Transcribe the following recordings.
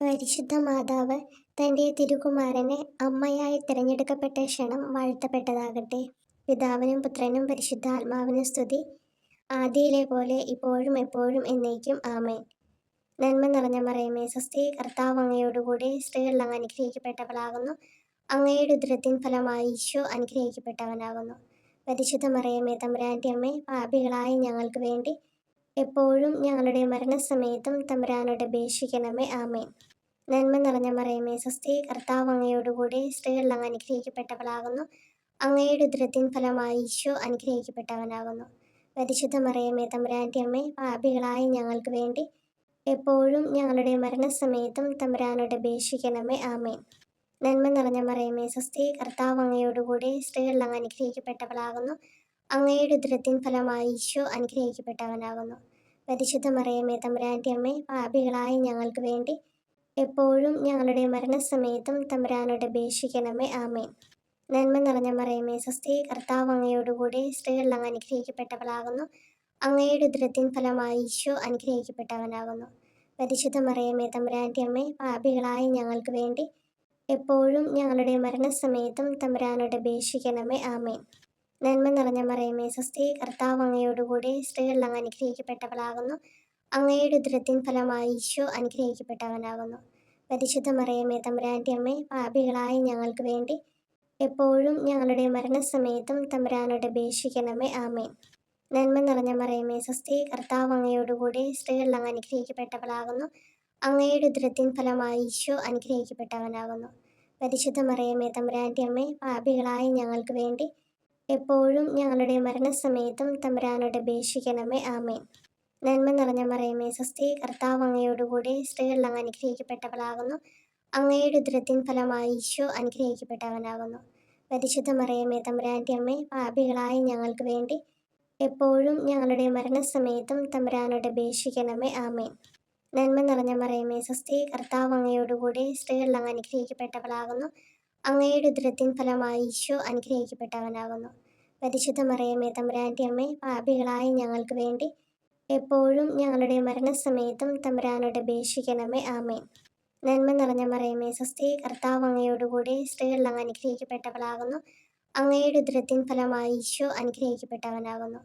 പരിശുദ്ധ മാതാവ് തൻ്റെ തിരുകുമാരനെ അമ്മയായി തിരഞ്ഞെടുക്കപ്പെട്ട ക്ഷണം വാഴ്ത്തപ്പെട്ടതാകട്ടെ. പിതാവിനും പുത്രനും പരിശുദ്ധാത്മാവിനും സ്തുതി. ആദിയിലെ പോലെ ഇപ്പോഴും എപ്പോഴും എന്നേക്കും ആമേൻ. നന്മ നിറഞ്ഞ മറിയമേ സ്വസ്തി, കർത്താവ് അങ്ങയോടുകൂടി സ്ത്രീകൾ അങ്ങ് അനുഗ്രഹിക്കപ്പെട്ടവളാകുന്നു. അങ്ങയുടെ ഉദരത്തിൻ ഫലമായി ഈശോ അനുഗ്രഹിക്കപ്പെട്ടവനാകുന്നു. പരിശുദ്ധ മറിയമേ തമ്പുരാൻ്റെ അമ്മേ, പാപികളായ ഞങ്ങൾക്ക് വേണ്ടി എപ്പോഴും ഞങ്ങളുടെ മരണസമയത്തും തമ്പുരാനോട് അപേക്ഷിക്കണമേ. ആമേൻ. നന്മ നിറഞ്ഞ മറിയമേ സ്വസ്തി, കർത്താവ് അങ്ങയോടുകൂടി സ്ത്രീകൾ അങ്ങ് അനുഗ്രഹിക്കപ്പെട്ടവളാകുന്നു. അങ്ങയുടെ ഉദരത്തിൻ ഫലമായി ഈശോ അനുഗ്രഹിക്കപ്പെട്ടവനാകുന്നു. പരിശുദ്ധ മറിയമേ തമ്പുരാൻ്റെ അമ്മേ, പാപികളായ ഞങ്ങൾക്ക് വേണ്ടി എപ്പോഴും ഞങ്ങളുടെ മരണസമയത്തും തമ്പുരാനോട് അപേക്ഷിക്കണമേ. ആമേൻ. നന്മ നിറഞ്ഞ മറിയമേ സ്വസ്തി, കർത്താവ് അങ്ങയോടുകൂടി സ്ത്രീകൾ അങ്ങ് അനുഗ്രഹിക്കപ്പെട്ടവളാകുന്നു. അങ്ങയുടെ ഉദരത്തിൻ ഫലമായി ഈശോ അനുഗ്രഹിക്കപ്പെട്ടവനാകുന്നു. പരിശുദ്ധ മറിയമേ തമ്പുരാൻ്റെ അമ്മേ, പാപികളായ ഞങ്ങൾക്ക് വേണ്ടി എപ്പോഴും ഞങ്ങളുടെ മരണസമയത്തും തമ്പുരാനോട് അപേക്ഷിക്കണമേ. ആമേൻ. നന്മ നിറഞ്ഞ മറിയമേ സ്വസ്തി, കർത്താവ് അങ്ങയോടുകൂടി സ്ത്രീകൾ അങ്ങ് അനുഗ്രഹിക്കപ്പെട്ടവളാകുന്നു. അങ്ങയുടെ ഉദരത്തിൻ ഫലമായി ഈശോ അനുഗ്രഹിക്കപ്പെട്ടവനാകുന്നു. പരിശുദ്ധ മറിയമേ തമ്പുരാൻ്റെ അമ്മേ, പാപികളായ ഞങ്ങൾക്ക് വേണ്ടി എപ്പോഴും ഞങ്ങളുടെ മരണസമയത്തും തമ്പുരാനോട് അപേക്ഷിക്കണമേ. ആമേൻ. നന്മ നിറഞ്ഞ മറിയമേ സ്വസ്തി, കർത്താവ് അങ്ങയോടുകൂടി സ്ത്രീകൾ അങ്ങ് അനുഗ്രഹിക്കപ്പെട്ടവളാകുന്നു. അങ്ങയുടെ ഉദരത്തിൻ ഫലമായി ഈശോ അനുഗ്രഹിക്കപ്പെട്ടവനാകുന്നു. പരിശുദ്ധ മറിയമേ തമ്പുരാൻ്റെ അമ്മേ, പാപികളായ ഞങ്ങൾക്ക് വേണ്ടി എപ്പോഴും ഞങ്ങളുടെ മരണസമയത്തും തമ്പുരാനോട് അപേക്ഷിക്കണമേ. ആമേൻ. നന്മ നിറഞ്ഞ മറിയമേ സ്വസ്തി, കർത്താവ് അങ്ങയോടുകൂടി സ്ത്രീകൾ അങ്ങ് അനുഗ്രഹിക്കപ്പെട്ടവളാകുന്നു. അങ്ങയുടെ ഉദരത്തിൻ ഫലമായി ഈശോ അനുഗ്രഹിക്കപ്പെട്ടവനാകുന്നു. പരിശുദ്ധ മറിയമേ തമ്പുരാൻ്റെ അമ്മേ, പാപികളായ ഞങ്ങൾക്ക് വേണ്ടി എപ്പോഴും ഞങ്ങളുടെ മരണസമയത്തും തമ്പുരാനോട് അപേക്ഷിക്കണമേ. ആമേൻ. നന്മ നിറഞ്ഞ മറിയമേ സ്വസ്തി, കർത്താവ് അങ്ങയോടുകൂടി സ്ത്രീകൾ അങ്ങ് അനുഗ്രഹിക്കപ്പെട്ടവളാകുന്നു. അങ്ങയുടെ ഉദരത്തിൻ ഫലമായി ഈശോ അനുഗ്രഹിക്കപ്പെട്ടവനാകുന്നു. പരിശുദ്ധ മറിയമേ തമ്പുരാൻ്റെ അമ്മേ, പാപികളായ ഞങ്ങൾക്ക് വേണ്ടി എപ്പോഴും ഞങ്ങളുടെ മരണസമയത്തും തമ്പുരാനോട് അപേക്ഷിക്കണമേ. ആമേൻ. നന്മ നിറഞ്ഞ മറിയമേ സ്വസ്തി, കർത്താവ് അങ്ങയോടുകൂടി സ്ത്രീകൾ അങ്ങ് അനുഗ്രഹിക്കപ്പെട്ടവളാകുന്നു. അങ്ങയുടെ ഉദരത്തിൻ ഫലമായി ഈശോ അനുഗ്രഹിക്കപ്പെട്ടവനാകുന്നു. പരിശുദ്ധ മറിയമേ തമ്പുരാൻ്റെ അമ്മേ, പാപികളായ ഞങ്ങൾക്ക് വേണ്ടി എപ്പോഴും ഞങ്ങളുടെ മരണസമയത്തും തമ്പുരാനോട് അപേക്ഷിക്കണമേ. ആമേൻ. നന്മ നിറഞ്ഞ മറിയമേ സ്വസ്തി, കർത്താവ് അങ്ങയോടുകൂടി സ്ത്രീകൾ അങ്ങ് അനുഗ്രഹിക്കപ്പെട്ടവളാകുന്നു. അങ്ങയുടെ ഉദരത്തിൻ ഫലമായി ഈശോ അനുഗ്രഹിക്കപ്പെട്ടവനാകുന്നു.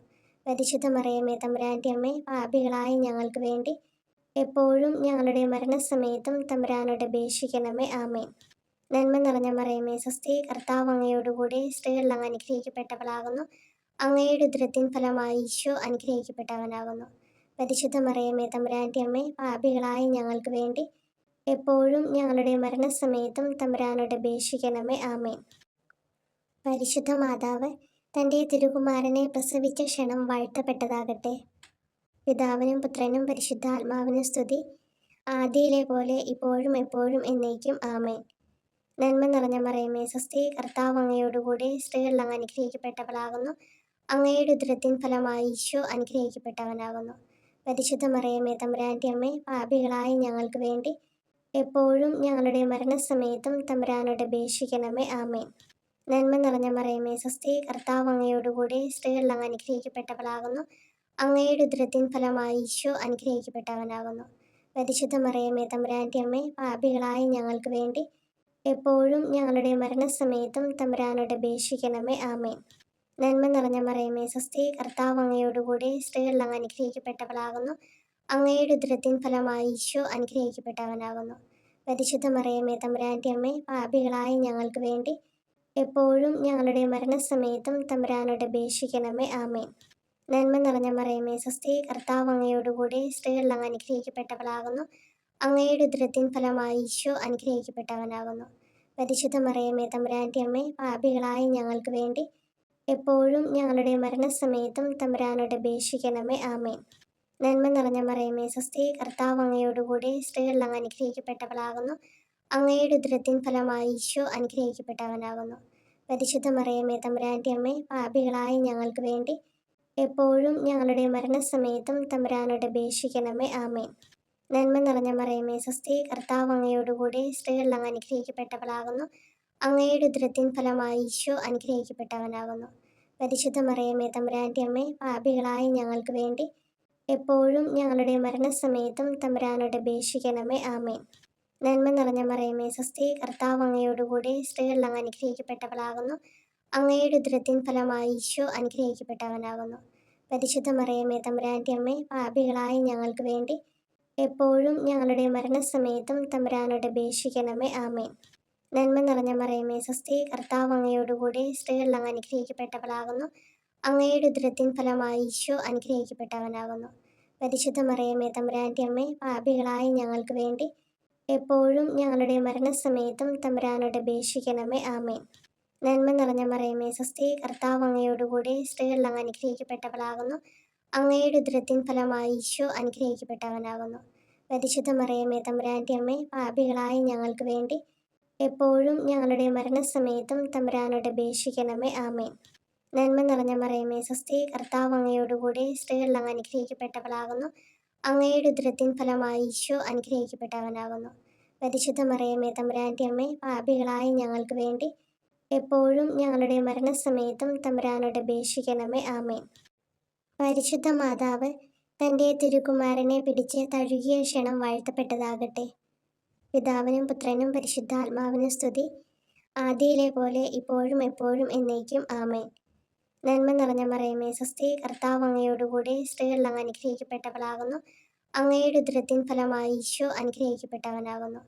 പരിശുദ്ധ മറിയമേ തമ്പുരാൻ്റെ അമ്മേ, പാപികളായ ഞങ്ങൾക്ക് വേണ്ടി എപ്പോഴും ഞങ്ങളുടെ മരണസമയത്തും തമ്പുരാനോട് അപേക്ഷിക്കണമേ. ആമേൻ. നന്മ നിറഞ്ഞ മറിയമേ സ്വസ്തി, കർത്താവ് അങ്ങയോടുകൂടി സ്ത്രീകൾ അങ്ങ് അനുഗ്രഹിക്കപ്പെട്ടവളാകുന്നു. അങ്ങയുടെ ഉദരത്തിൻ ഫലമായി ഈശോ അനുഗ്രഹിക്കപ്പെട്ടവനാകുന്നു. പരിശുദ്ധ മറിയമേ തമ്പുരാൻ്റെ അമ്മേ, പാപികളായ ഞങ്ങൾക്ക് വേണ്ടി എപ്പോഴും ഞങ്ങളുടെ മരണസമയത്തും തമ്പുരാനോട് അപേക്ഷിക്കണമേ. ആമേൻ. പരിശുദ്ധ മാതാവ് തൻ്റെ തിരുകുമാരനെ പ്രസവിച്ച ക്ഷണം വാഴ്ത്തപ്പെട്ടതാകട്ടെ. പിതാവിനും പുത്രനും പരിശുദ്ധാത്മാവിനും സ്തുതി. ആദിയിലെ പോലെ ഇപ്പോഴും എപ്പോഴും എന്നേക്കും ആമേൻ. നന്മ നിറഞ്ഞ മറിയമേ സ്വസ്തി, കർത്താവ് അങ്ങയോടുകൂടി സ്ത്രീകൾ അങ്ങ് അനുഗ്രഹിക്കപ്പെട്ടവളാകുന്നു. അങ്ങയുടെ ഉദരത്തിൻ ഫലമായി ഈശോ അനുഗ്രഹിക്കപ്പെട്ടവനാകുന്നു. പരിശുദ്ധ മറിയമേ തമ്പുരാൻ്റെ അമ്മേ, പാപികളായ ഞങ്ങൾക്ക് വേണ്ടി എപ്പോഴും ഞങ്ങളുടെ മരണസമയത്തും തമ്പുരാനോട് അപേക്ഷിക്കണമേ. ആമേൻ. നന്മ നിറഞ്ഞ മറിയമേ സ്വസ്തി, കർത്താവ് അങ്ങയോടുകൂടി സ്ത്രീകൾ അങ്ങ് അനുഗ്രഹിക്കപ്പെട്ടവളാകുന്നു. അങ്ങയുടെ ഉദരത്തിൻ ഫലമായി ഈശോ അനുഗ്രഹിക്കപ്പെട്ടവനാകുന്നു. പരിശുദ്ധ മറിയമേ തമ്പുരാൻ്റെ അമ്മേ, പാപികളായ ഞങ്ങൾക്ക് വേണ്ടി എപ്പോഴും ഞങ്ങളുടെ മരണസമയത്തും തമ്പുരാനോട് അപേക്ഷിക്കണമേ. ആമേൻ. നന്മ നിറഞ്ഞ മറിയമേ സ്വസ്തി, കർത്താവ് അങ്ങയോടുകൂടി സ്ത്രീകൾ അങ്ങ് അനുഗ്രഹിക്കപ്പെട്ടവളാകുന്നു. അങ്ങയുടെ ഉദരത്തിൻ ഫലമായി ഈശോ അനുഗ്രഹിക്കപ്പെട്ടവനാകുന്നു. പരിശുദ്ധ മറിയമേ തമ്പുരാൻ്റെ അമ്മേ, പാപികളായ ഞങ്ങൾക്ക് വേണ്ടി എപ്പോഴും ഞങ്ങളുടെ മരണസമയത്തും തമ്പുരാനോട് അപേക്ഷിക്കണമേ. ആമേൻ. നന്മ നിറഞ്ഞ മറിയമേ സ്വസ്തി, കർത്താവ് അങ്ങയോടുകൂടി സ്ത്രീകൾ അങ്ങ് അനുഗ്രഹിക്കപ്പെട്ടവളാകുന്നു. അങ്ങയുടെ ഉദരത്തിൻ ഫലമായി ഈശോ അനുഗ്രഹിക്കപ്പെട്ടവനാകുന്നു. പരിശുദ്ധ മറിയമേ തമ്പുരാൻ്റെ അമ്മേ, പാപികളായ ഞങ്ങൾക്ക് വേണ്ടി എപ്പോഴും ഞങ്ങളുടെ മരണസമയത്തും തമ്പുരാനോട് അപേക്ഷിക്കണമേ. ആമേൻ. നന്മ നിറഞ്ഞ മറിയമേ സ്വസ്തി, കർത്താവ് അങ്ങയോടുകൂടി സ്ത്രീകൾ അങ്ങ് അനുഗ്രഹിക്കപ്പെട്ടവളാകുന്നു. അങ്ങയുടെ ഉദരത്തിൻ ഫലമായി ഈശോ അനുഗ്രഹിക്കപ്പെട്ടവനാകുന്നു. പരിശുദ്ധ മറിയമേ തമ്പുരാൻ്റെ അമ്മേ, പാപികളായ ഞങ്ങൾക്ക് വേണ്ടി എപ്പോഴും ഞങ്ങളുടെ മരണസമയത്തും തമ്പുരാനോട് അപേക്ഷിക്കണമേ. ആമേൻ. നന്മ നിറഞ്ഞ മറിയമേ സ്വസ്തി, കർത്താവ് അങ്ങയോടുകൂടി സ്ത്രീകൾ അങ്ങ് അനുഗ്രഹിക്കപ്പെട്ടവളാകുന്നു. അങ്ങയുടെ ഉദരത്തിൻ ഫലമായി ഈശോ അനുഗ്രഹിക്കപ്പെട്ടവനാകുന്നു. പരിശുദ്ധ മറിയമേ തമ്പുരാൻ്റെ അമ്മേ, പാപികളായ ഞങ്ങൾക്ക് വേണ്ടി എപ്പോഴും ഞങ്ങളുടെ മരണസമയത്തും തമ്പുരാനോട് അപേക്ഷിക്കണമേ. ആമേൻ. നന്മ നിറഞ്ഞ മറിയമേ സ്വസ്തി, കർത്താവ് അങ്ങയോടുകൂടെ സ്ത്രീകളിൽ അങ്ങ് അനുഗ്രഹിക്കപ്പെട്ടവളാകുന്നു. അങ്ങയുടെ ഉദരത്തിൻ ഫലമായി ഈശോ അനുഗ്രഹിക്കപ്പെട്ടവനാകുന്നു. പരിശുദ്ധ മറിയമേ തമ്പുരാൻ്റെ അമ്മേ, പാപികളായ ഞങ്ങൾക്ക് വേണ്ടി എപ്പോഴും ഞങ്ങളുടെ മരണസമയത്തും തമ്പുരാനോട് അപേക്ഷിക്കണമേ. ആമേൻ. നന്മ നിറഞ്ഞ മറിയമേ സ്വസ്തി, കർത്താവ് അങ്ങയോടുകൂടെ സ്ത്രീകളിൽ അങ്ങ് അനുഗ്രഹിക്കപ്പെട്ടവളാകുന്നു. അങ്ങയുടെ ഉദരത്തിൻ ഫലമായി ഈശോ അനുഗ്രഹിക്കപ്പെട്ടവനാകുന്നു. പരിശുദ്ധ മറിയമേ തമ്പുരാൻ്റെ അമ്മേ, പാപികളായ ഞങ്ങൾക്ക് വേണ്ടി എപ്പോഴും ഞങ്ങളുടെ മരണസമയത്തും തമ്പുരാനോട് അപേക്ഷിക്കണമേ. ആമേൻ. നന്മ നിറഞ്ഞ മറിയമേ സ്വസ്തി, കർത്താവ് അങ്ങയോടുകൂടെ സ്ത്രീകളിൽ അങ്ങ് അനുഗ്രഹിക്കപ്പെട്ടവളാകുന്നു. അങ്ങയുടെ ഉദരത്തിൻ ഫലമായി ഈശോ അനുഗ്രഹിക്കപ്പെട്ടവനാകുന്നു. പരിശുദ്ധ മറിയമേ തമ്പുരാൻ്റെ അമ്മേ, പാപികളായ ഞങ്ങൾക്ക് വേണ്ടി എപ്പോഴും ഞങ്ങളുടെ മരണസമയത്തും തമ്പുരാനോട് അപേക്ഷിക്കണമേ. ആമേൻ. നന്മ നിറഞ്ഞ മറിയമേ സ്വസ്തി, കർത്താവ് അങ്ങയോടുകൂടെ സ്ത്രീകളിൽ അങ്ങ് അനുഗ്രഹിക്കപ്പെട്ടവളാകുന്നു. അങ്ങയുടെ ഉദരത്തിൻ ഫലമായി ഈശോ അനുഗ്രഹിക്കപ്പെട്ടവനാകുന്നു. പരിശുദ്ധ മറിയമേ തമ്പുരാൻ്റെ അമ്മേ, പാപികളായ ഞങ്ങൾക്ക് വേണ്ടി എപ്പോഴും ഞങ്ങളുടെ മരണസമയത്തും തമ്പുരാനോട് അപേക്ഷിക്കണമേ. ആമേൻ. പരിശുദ്ധ മാതാവ് തൻ്റെ തിരുകുമാരനെ പിടിച്ച് തഴുകിയ ക്ഷണം വാഴ്ത്തപ്പെട്ടതാകട്ടെ. പിതാവിനും പുത്രനും പരിശുദ്ധാത്മാവിനും സ്തുതി, ആദിയിലെ പോലെ ഇപ്പോഴും എപ്പോഴും എന്നേക്കും. ആമേൻ. നന്മ നിറഞ്ഞ മറിയമേ സ്വസ്തി, കർത്താവ് അങ്ങയോടുകൂടെ സ്ത്രീകളിൽ അങ്ങ് അനുഗ്രഹിക്കപ്പെട്ടവളാകുന്നു. അങ്ങയുടെ ഉദരത്തിൻ ഫലമായി ഈശോ അനുഗ്രഹിക്കപ്പെട്ടവനാകുന്നു.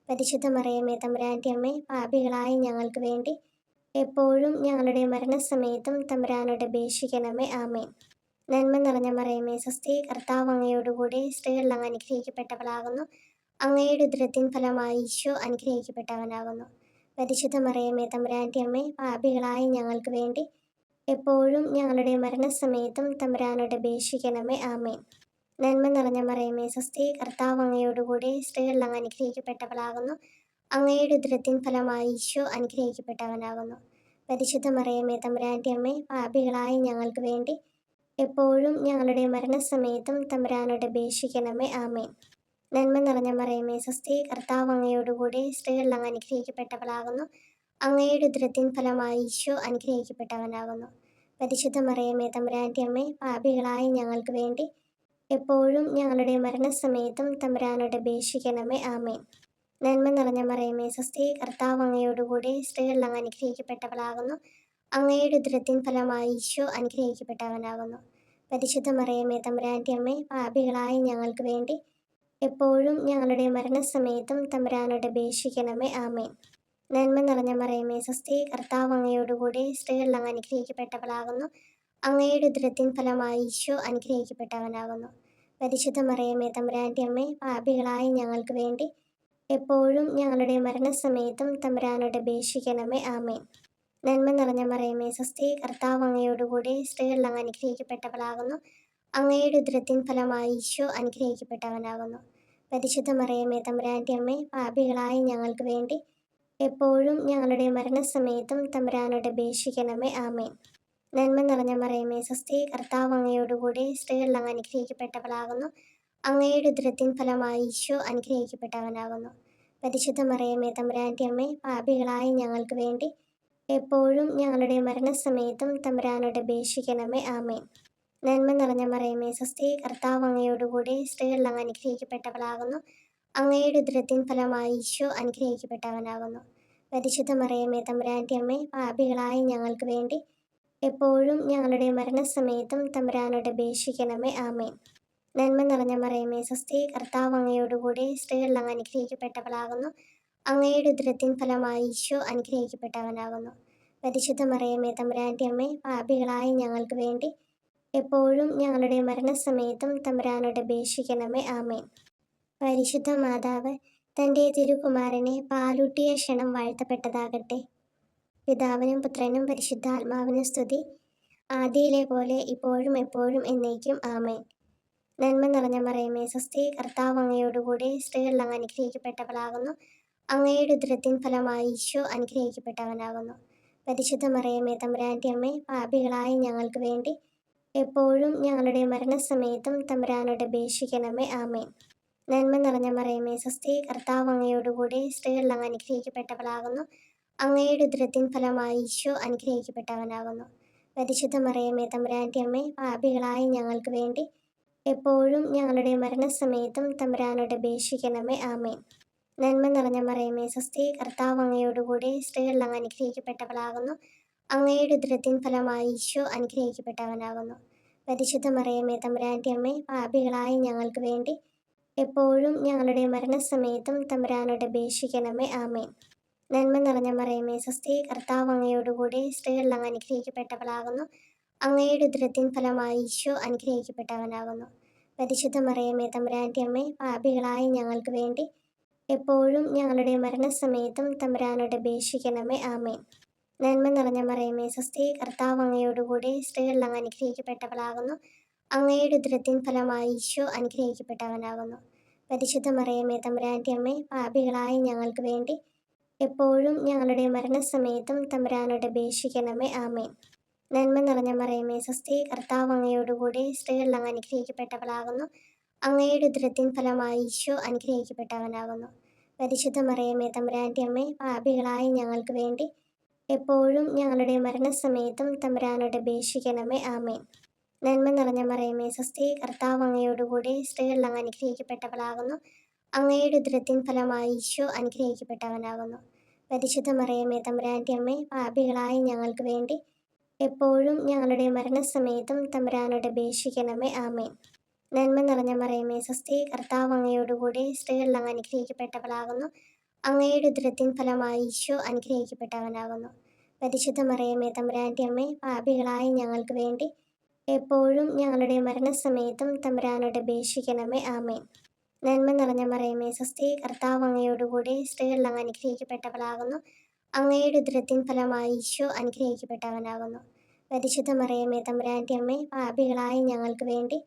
പരിശുദ്ധ മറിയമേ തമ്പുരാൻ്റെ അമ്മേ, പാപികളായ ഞങ്ങൾക്ക് വേണ്ടി എപ്പോഴും ഞങ്ങളുടെ മരണസമയത്തും തമ്പുരാനോട് അപേക്ഷിക്കണമേ. ആമേൻ. നന്മ നിറഞ്ഞ മറിയമേ സ്വസ്തി, കർത്താവ് അങ്ങയോടുകൂടെ സ്ത്രീകളിൽ അങ്ങ് അനുഗ്രഹിക്കപ്പെട്ടവളാകുന്നു. അങ്ങയുടെ ഉദരത്തിൻ ഫലമായി ഈശോ അനുഗ്രഹിക്കപ്പെട്ടവനാകുന്നു. പരിശുദ്ധ മറിയമേ തമ്പുരാൻ്റെ അമ്മേ, പാപികളായ ഞങ്ങൾക്ക് വേണ്ടി എപ്പോഴും ഞങ്ങളുടെ മരണസമയത്തും തമ്പുരാനോട് അപേക്ഷിക്കണമേ. ആമേൻ. നന്മ നിറഞ്ഞ മറിയമേ സ്വസ്തി, കർത്താവ് അങ്ങയോടുകൂടെ സ്ത്രീകളിൽ അങ്ങ് അനുഗ്രഹിക്കപ്പെട്ടവളാകുന്നു. അങ്ങയുടെ ഉദരത്തിൻ ഫലമായി ഈശോ അനുഗ്രഹിക്കപ്പെട്ടവനാകുന്നു. പരിശുദ്ധ മറിയമേ തമ്പുരാൻ്റെ അമ്മേ, പാപികളായ ഞങ്ങൾക്ക് വേണ്ടി എപ്പോഴും ഞങ്ങളുടെ മരണസമയത്തും തമ്പുരാനോട് അപേക്ഷിക്കണമേ. ആമേൻ. നന്മ നിറഞ്ഞ മറിയമേ സ്വസ്തി, കർത്താവ് അങ്ങയോടുകൂടെ സ്ത്രീകളിൽ അങ്ങ് അനുഗ്രഹിക്കപ്പെട്ടവളാകുന്നു. അങ്ങയുടെ ഉദരത്തിൻ ഫലമായി ഈശോ അനുഗ്രഹിക്കപ്പെട്ടവനാകുന്നു. പരിശുദ്ധ മറിയമേ തമ്പുരാൻ്റെ അമ്മേ, പാപികളായ ഞങ്ങൾക്ക് വേണ്ടി എപ്പോഴും ഞങ്ങളുടെ മരണസമയത്തും തമ്പുരാനോട് അപേക്ഷിക്കണമേ. ആമേൻ. നന്മ നിറഞ്ഞ മറിയമേ സ്വസ്തി, കർത്താവ് അങ്ങയോടുകൂടെ സ്ത്രീകളിൽ അങ്ങ് അനുഗ്രഹിക്കപ്പെട്ടവളാകുന്നു. അങ്ങയുടെ ഉദരത്തിൻ ഫലമായി ഈശോ അനുഗ്രഹിക്കപ്പെട്ടവനാകുന്നു. പരിശുദ്ധ മറിയമേ തമ്പുരാൻ്റെ അമ്മേ, പാപികളായ ഞങ്ങൾക്ക് വേണ്ടി എപ്പോഴും ഞങ്ങളുടെ മരണസമയത്തും തമ്പുരാനോട് അപേക്ഷിക്കണമേ. ആമേൻ. നന്മ നിറഞ്ഞ മറിയമേ സ്വസ്തി, കർത്താവ് അങ്ങയോടുകൂടെ സ്ത്രീകളിൽ അങ്ങ് അനുഗ്രഹിക്കപ്പെട്ടവളാകുന്നു. അങ്ങയുടെ ഉദരത്തിൻ ഫലമായി ഈശോ അനുഗ്രഹിക്കപ്പെട്ടവനാകുന്നു. പരിശുദ്ധ മറിയമേ തമ്പുരാൻ്റെ അമ്മേ, പാപികളായ ഞങ്ങൾക്ക് വേണ്ടി എപ്പോഴും ഞങ്ങളുടെ മരണസമയത്തും തമ്പുരാനോട് അപേക്ഷിക്കണമേ. ആമേൻ. നന്മ നിറഞ്ഞ മറിയമേ സ്വസ്തി, കർത്താവ് അങ്ങയോടുകൂടെ സ്ത്രീകളിൽ അങ്ങ് അനുഗ്രഹിക്കപ്പെട്ടവളാകുന്നു. അങ്ങയുടെ ഉദരത്തിൻ ഫലമായി ഈശോ അനുഗ്രഹിക്കപ്പെട്ടവനാകുന്നു. പരിശുദ്ധ മറിയമേ തമ്പുരാൻ്റെ അമ്മേ, പാപികളായ ഞങ്ങൾക്ക് വേണ്ടി എപ്പോഴും ഞങ്ങളുടെ മരണസമയത്തും തമ്പുരാനോട് അപേക്ഷിക്കണമേ. ആമേൻ. നന്മ നിറഞ്ഞ മറിയമേ സ്വസ്തി, കർത്താവ് അങ്ങയോടുകൂടെ സ്ത്രീകളിൽ അങ്ങ് അനുഗ്രഹിക്കപ്പെട്ടവളാകുന്നു. അങ്ങയുടെ ഉദരത്തിൻ ഫലമായി ഈശോ അനുഗ്രഹിക്കപ്പെട്ടവനാകുന്നു. പരിശുദ്ധ മറിയമേ തമ്പുരാൻ്റെ അമ്മേ, പാപികളായ ഞങ്ങൾക്ക് വേണ്ടി എപ്പോഴും ഞങ്ങളുടെ മരണസമയത്തും തമ്പുരാനോട് അപേക്ഷിക്കണമേ. ആമേൻ. നന്മ നിറഞ്ഞ മറിയമേ സ്വസ്തി, കർത്താവ് അങ്ങയോടുകൂടെ സ്ത്രീകളിൽ അങ്ങ് അനുഗ്രഹിക്കപ്പെട്ടവളാകുന്നു. അങ്ങയുടെ ഉദരത്തിൻ ഫലമായി ഈശോ അനുഗ്രഹിക്കപ്പെട്ടവനാകുന്നു. പരിശുദ്ധ മറിയമേ തമ്പുരാൻ്റെ അമ്മേ, പാപികളായ ഞങ്ങൾക്ക് വേണ്ടി എപ്പോഴും ഞങ്ങളുടെ മരണസമയത്തും തമ്പുരാനോട് അപേക്ഷിക്കണമേ. ആമേൻ. നന്മ നിറഞ്ഞ മറിയമേ സ്വസ്തി, കർത്താവ് അങ്ങയോടുകൂടെ സ്ത്രീകളിൽ അങ്ങ് അനുഗ്രഹിക്കപ്പെട്ടവളാകുന്നു. അങ്ങയുടെ ഉദരത്തിൻ ഫലമായി ഈശോ അനുഗ്രഹിക്കപ്പെട്ടവനാകുന്നു. പരിശുദ്ധ മറിയമേ തമ്പുരാൻ്റെ അമ്മേ, പാപികളായ ഞങ്ങൾക്ക് വേണ്ടി എപ്പോഴും ഞങ്ങളുടെ മരണസമയത്തും തമ്പുരാനോട് അപേക്ഷിക്കണമേ. ആമേൻ. പരിശുദ്ധ മാതാവ് തൻ്റെ തിരുകുമാരനെ പാലൂട്ടിയ ക്ഷണം വാഴ്ത്തപ്പെട്ടതാകട്ടെ. പിതാവിനും പുത്രനും പരിശുദ്ധാത്മാവിനും സ്തുതി, ആദിയിലെ പോലെ ഇപ്പോഴും എപ്പോഴും എന്നേക്കും. ആമേൻ. നന്മ നിറഞ്ഞ മറിയമേ സ്വസ്തി, കർത്താവ് അങ്ങയോടുകൂടെ സ്ത്രീകളിൽ അങ്ങ് അനുഗ്രഹിക്കപ്പെട്ടവളാകുന്നു. അങ്ങയുടെ ഉദരത്തിൻ ഫലമായി ഈശോ അനുഗ്രഹിക്കപ്പെട്ടവനാകുന്നു. പരിശുദ്ധ മറിയമേ തമ്പുരാൻ്റെ അമ്മേ, പാപികളായ ഞങ്ങൾക്ക് വേണ്ടി എപ്പോഴും ഞങ്ങളുടെ മരണസമയത്തും തമ്പുരാനോട് അപേക്ഷിക്കണമേ. ആമേൻ. നന്മ നിറഞ്ഞ മറിയമേ സ്വസ്തി, കർത്താവ് അങ്ങയോടുകൂടെ സ്ത്രീകളിൽ അങ്ങ് അനുഗ്രഹിക്കപ്പെട്ടവളാകുന്നു. അങ്ങയുടെ ഉദരത്തിൻ ഫലമായി ഈശോ അനുഗ്രഹിക്കപ്പെട്ടവനാകുന്നു. പരിശുദ്ധ മറിയമേ തമ്പുരാൻ്റെ അമ്മേ, പാപികളായ ഞങ്ങൾക്ക് വേണ്ടി എപ്പോഴും ഞങ്ങളുടെ മരണസമയത്തും തമ്പുരാനോട് അപേക്ഷിക്കണമേ. ആമേൻ. നന്മ നിറഞ്ഞ മറിയമേ സ്വസ്തി, കർത്താവ് അങ്ങയോടുകൂടെ സ്ത്രീകൾ അങ്ങ് അനുഗ്രഹിക്കപ്പെട്ടവളാകുന്നു. അങ്ങയുടെ ഉദരത്തിൻ ഫലമായി ഈശോ അനുഗ്രഹിക്കപ്പെട്ടവനാകുന്നു. പരിശുദ്ധ മറിയമേ തമ്പുരാൻ്റെ അമ്മേ, പാപികളായ ഞങ്ങൾക്ക് വേണ്ടി എപ്പോഴും ഞങ്ങളുടെ മരണസമയത്തും തമ്പുരാനോട് അപേക്ഷിക്കണമേ. ആമേൻ. നന്മ നിറഞ്ഞ മറിയമേ സ്വസ്തി, കർത്താവ് അങ്ങയോടുകൂടെ സ്ത്രീകൾ അങ്ങ് അനുഗ്രഹിക്കപ്പെട്ടവളാകുന്നു. അങ്ങയുടെ ഉദരത്തിൻ ഫലമായി ഈശോ അനുഗ്രഹിക്കപ്പെട്ടവനാകുന്നു. പരിശുദ്ധ മറിയമേ തമ്പുരാൻ്റെ അമ്മേ, പാപികളായ ഞങ്ങൾക്ക് വേണ്ടി എപ്പോഴും ഞങ്ങളുടെ മരണസമയത്തും തമ്പുരാനോട് അപേക്ഷിക്കണമേ. ആമേൻ. നന്മ നിറഞ്ഞ മറിയമേ സ്വസ്തി, കർത്താവ് അങ്ങയോടുകൂടെ സ്ത്രീകൾ അങ്ങ് അനുഗ്രഹിക്കപ്പെട്ടവളാകുന്നു. അങ്ങയുടെ ഉദരത്തിൻ ഫലമായി ഈശോ അനുഗ്രഹിക്കപ്പെട്ടവനാകുന്നു. പരിശുദ്ധ മറിയമേ തമ്പുരാൻ്റെ അമ്മേ, പാപികളായ ഞങ്ങൾക്ക് വേണ്ടി എപ്പോഴും ഞങ്ങളുടെ മരണസമയത്തും തമ്പുരാനോട് അപേക്ഷിക്കണമേ. ആമേൻ. നന്മ നിറഞ്ഞ മറിയമേ സ്വസ്തി, കർത്താവ് അങ്ങയോടുകൂടെ സ്ത്രീകൾ അങ്ങ് അനുഗ്രഹിക്കപ്പെട്ടവളാകുന്നു. അങ്ങയുടെ ഉദരത്തിൻ ഫലമായി ഈശോ അനുഗ്രഹിക്കപ്പെട്ടവനാകുന്നു. പരിശുദ്ധ മറിയമേ തമ്പുരാൻ്റെ അമ്മേ, പാപികളായ ഞങ്ങൾക്ക് വേണ്ടി എപ്പോഴും ഞങ്ങളുടെ മരണസമയത്തും തമ്പുരാനോട് അപേക്ഷിക്കണമേ. ആമേൻ. നന്മ നിറഞ്ഞ മറിയമേ സ്വസ്തി, കർത്താവ് അങ്ങയോടുകൂടെ സ്ത്രീകൾ അങ്ങ് അനുഗ്രഹിക്കപ്പെട്ടവളാകുന്നു. അങ്ങയുടെ ഉദരത്തിൻ ഫലമായി ഈശോ അനുഗ്രഹിക്കപ്പെട്ടവനാകുന്നു. പരിശുദ്ധ മറിയമേ തമ്പുരാൻ്റെ അമ്മേ, പാപികളായ ഞങ്ങൾക്ക് വേണ്ടി എപ്പോഴും ഞങ്ങളുടെ മരണസമയത്തും തമ്പുരാനോട് അപേക്ഷിക്കണമേ. ആമേൻ. നന്മ നിറഞ്ഞ മറിയമേ സ്വസ്തി, കർത്താവ് അങ്ങയോടുകൂടെ സ്ത്രീകൾ അങ്ങ് അനുഗ്രഹിക്കപ്പെട്ടവളാകുന്നു. അങ്ങയുടെ ഉദരത്തിൻ ഫലമായി ഈശോ അനുഗ്രഹിക്കപ്പെട്ടവനാകുന്നു. പരിശുദ്ധ മറിയമേ തമ്പുരാൻ്റെ അമ്മേ, പാപികളായ ഞങ്ങൾക്ക് വേണ്ടി എപ്പോഴും ഞങ്ങളുടെ മരണസമയത്തും തമ്പുരാനോട് അപേക്ഷിക്കണമേ. ആമേൻ. നന്മ നിറഞ്ഞ മറിയമേ സ്വസ്തി, കർത്താവ് അങ്ങയോടുകൂടെ സ്ത്രീകൾ അങ്ങ് അനുഗ്രഹിക്കപ്പെട്ടവളാകുന്നു. അങ്ങയുടെ ഉദരത്തിൻ ഫലമായി ഈശോ അനുഗ്രഹിക്കപ്പെട്ടവനാകുന്നു. പരിശുദ്ധ മറിയമേ തമ്പുരാൻ്റെ അമ്മേ, പാപികളായ ഞങ്ങൾക്ക് വേണ്ടി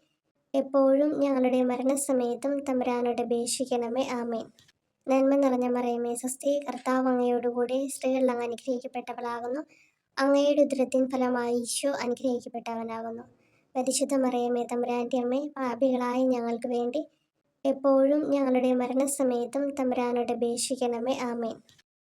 എപ്പോഴും ഞങ്ങളുടെ മരണസമയത്തും തമ്പുരാനോട് അപേക്ഷിക്കണമേ. ആമേൻ. നന്മ നിറഞ്ഞ മറിയമേ സ്വസ്തി, കർത്താവ് അങ്ങയോടുകൂടെ സ്ത്രീകൾ അങ്ങ് അനുഗ്രഹിക്കപ്പെട്ടവളാകുന്നു. അങ്ങയുടെ ഉദരത്തിൻ ഫലമായി ഈശോ അനുഗ്രഹിക്കപ്പെട്ടവനാകുന്നു. പരിശുദ്ധ മറിയമേ തമ്പുരാൻ്റെ അമ്മേ, പാപികളായ ഞങ്ങൾക്ക് വേണ്ടി എപ്പോഴും ഞങ്ങളുടെ മരണസമയത്തും തമ്പുരാനോട് അപേക്ഷിക്കണമേ. ആമേൻ.